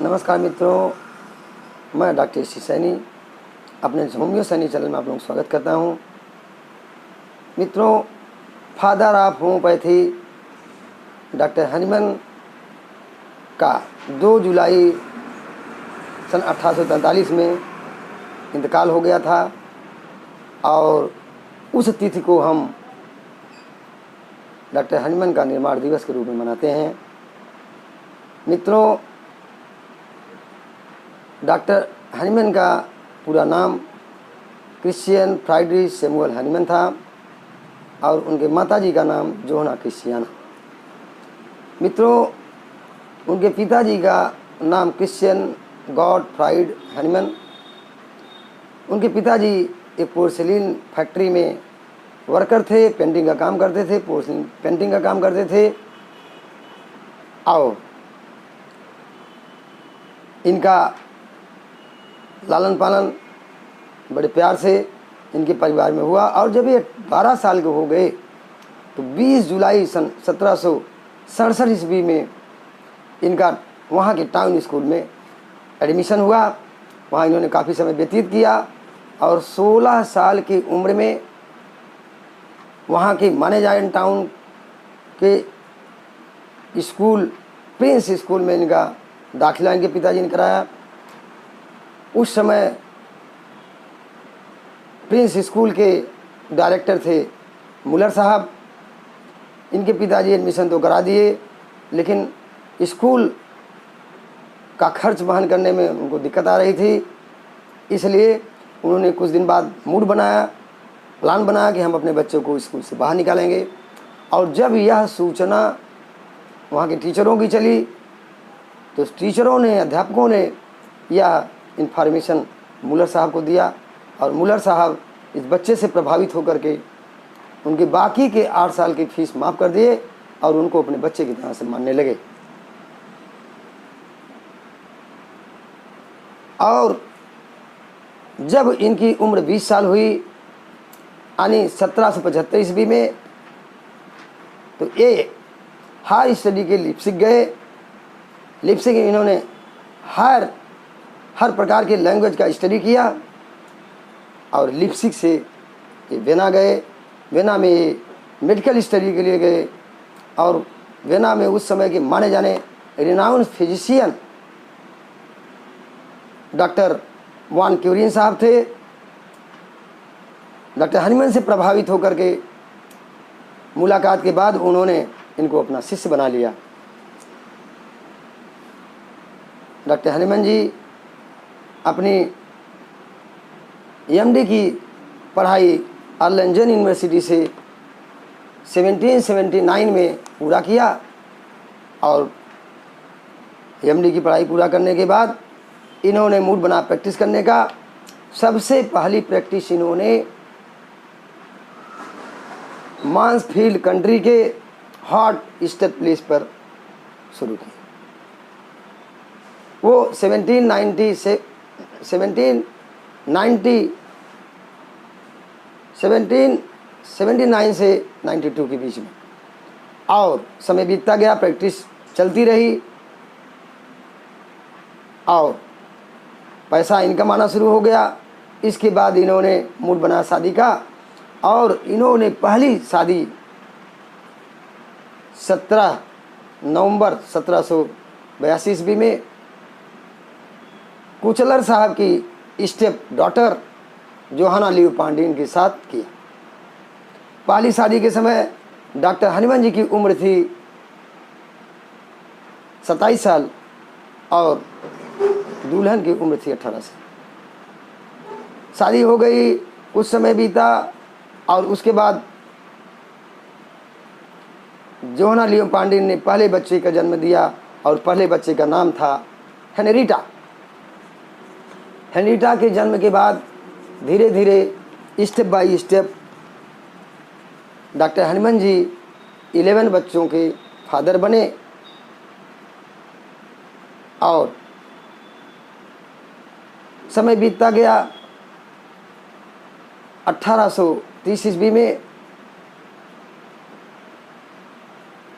नमस्कार मित्रों, मैं डॉक्टर सी सैनी अपने होम्यो सैनी चैनल में आप लोगों का स्वागत करता हूं। मित्रों, father of homeopathy doctor Hahnemann का 2 जुलाई सन 1843 में इंतकाल हो गया था और उस तिथि को हम डॉक्टर हनीमैन का निर्माण दिवस के रूप में मनाते हैं। मित्रों, डॉक्टर हनीमैन का पूरा नाम क्रिश्चियन फ्राइडरिच सैमुअल हनीमैन था और उनके माताजी का नाम जोहना क्रिश्चियाना। मित्रों, उनके पिताजी का नाम क्रिश्चियन गॉडफ्राइड हनीमैन। उनके पिताजी एक पोर्सिलीन फैक्ट्री में वर्कर थे, पेंटिंग का काम करते थे, पोर्सिलीन पेंटिंग का काम करते थे और इनका लालन पालन बड़े प्यार से इनके परिवार में हुआ और जब ये 12 साल के हो गए तो 20 जुलाई सन 1767 ईस्वी में इनका वहाँ के टाउन स्कूल में एडमिशन हुआ। वहाँ इन्होंने काफ़ी समय व्यतीत किया और 16 साल की उम्र में वहाँ के माने जाए टाउन के स्कूल प्रिंस स्कूल में इनका दाखिला इनके पिताजी ने कराया। उस समय प्रिंस स्कूल के डायरेक्टर थे मुलर साहब। इनके पिताजी एडमिशन तो करा दिए लेकिन स्कूल का खर्च वहन करने में उनको दिक्कत आ रही थी, इसलिए उन्होंने कुछ दिन बाद प्लान बनाया कि हम अपने बच्चों को स्कूल से बाहर निकालेंगे। और जब यह सूचना वहाँ के टीचरों की चली तो टीचरों ने, अध्यापकों ने यह इन्फॉर्मेशन मुलर साहब को दिया और मुलर साहब इस बच्चे से प्रभावित होकर के उनके बाकी के 8 साल की फीस माफ़ कर दिए और उनको अपने बच्चे की तरह से मानने लगे। और जब इनकी उम्र 20 साल हुई यानी 1775 ईस्वी में तो ये हाई स्टडी के लिप्सिक गए। लिप्सिक इन्होंने हर प्रकार के लैंग्वेज का स्टडी किया और लिप्सिक से ये वेना गए। वेना में ये मेडिकल स्टडी के लिए गए और वेना में उस समय के माने जाने रिनाउंड फिजिशियन डॉक्टर वान क्यूरिन साहब थे। डॉक्टर हनीमैन से प्रभावित होकर के मुलाकात के बाद उन्होंने इनको अपना शिष्य बना लिया। डॉक्टर हनीमैन जी अपनी एमडी की पढ़ाई अर्लेंजन यूनिवर्सिटी से 1779 में पूरा किया और एमडी की पढ़ाई पूरा करने के बाद इन्होंने मूड बना प्रैक्टिस करने का। सबसे पहली प्रैक्टिस इन्होंने मांसफील्ड कंट्री के हॉट स्टेट प्लेस पर शुरू की। वो 1779 से 92 के बीच में और समय बीतता गया, प्रैक्टिस चलती रही और पैसा इनकम आना शुरू हो गया। इसके बाद इन्होंने मूड बना शादी का और इन्होंने पहली शादी 17 नवंबर 1782 ईस्वी में कुचलर साहब की स्टेप डॉटर जोहाना लीव पांडियन के साथ किया। पहली शादी के समय डॉक्टर हनीमैन जी की उम्र थी 27 साल और दुल्हन की उम्र थी 18 साल। शादी हो गई, कुछ समय बीता और उसके बाद जोहाना लीव पांडियन ने पहले बच्चे का जन्म दिया और पहले बच्चे का नाम था हेनरीटा। हेनरीटा के जन्म के बाद धीरे धीरे step by step doctor Hahnemann ji 11 बच्चों के फादर बने और समय बीतता गया। 1830 ईस्वी में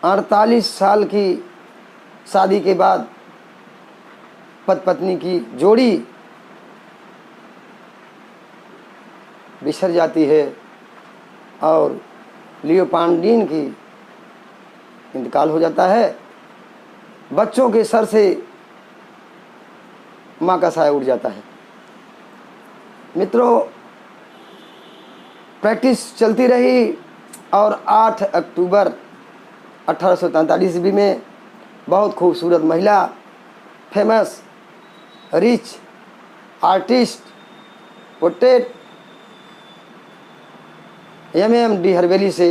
48 साल की शादी के बाद पति पत्नी की जोड़ी बिछड़ जाती है और लियोपार्डिन की इंतकाल हो जाता है। बच्चों के सर से माँ का साया उड़ जाता है। मित्रों, प्रैक्टिस चलती रही और 8 अक्टूबर 1843 ईस्वी में बहुत खूबसूरत महिला, famous rich artist, portrait MM.D. हरवेली से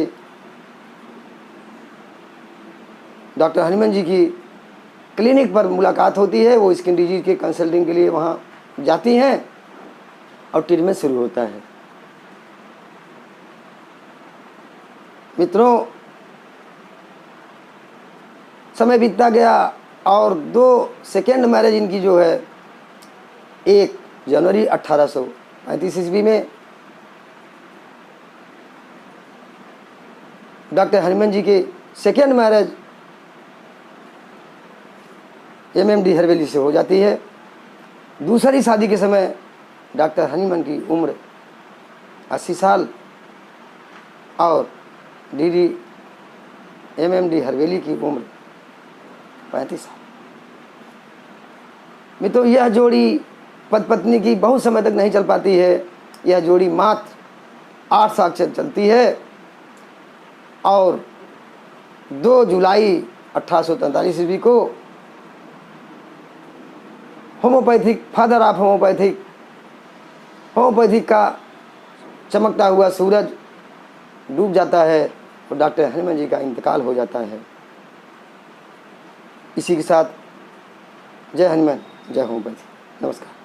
डॉक्टर हनीमन जी की क्लिनिक पर मुलाकात होती है। वो स्किन डिजीज के कंसल्टिंग के लिए वहाँ जाती हैं और ट्रीटमेंट शुरू होता है। मित्रों, समय बीतता गया और 2 सेकेंड मैरिज इनकी जो है 1 जनवरी 1835 ईस्वी में डॉक्टर हनीमन जी के सेकेंड मैरिज MM.D. हरवेली से हो जाती है। दूसरी शादी के समय डॉक्टर हनीमन की उम्र 80 साल और MM.D. हरवेली की उम्र 35 साल। मित्रों, यह जोड़ी पति पत्नी की बहुत समय तक नहीं चल पाती है। यह जोड़ी मात्र 8 साल चलती है और 2 जुलाई 1843 ईस्वी को होम्योपैथिक, फादर ऑफ होम्योपैथिक का चमकता हुआ सूरज डूब जाता है और डॉक्टर हनीमन जी का इंतकाल हो जाता है। इसी के साथ जय हनुमान, जय होम्योपैथी। नमस्कार।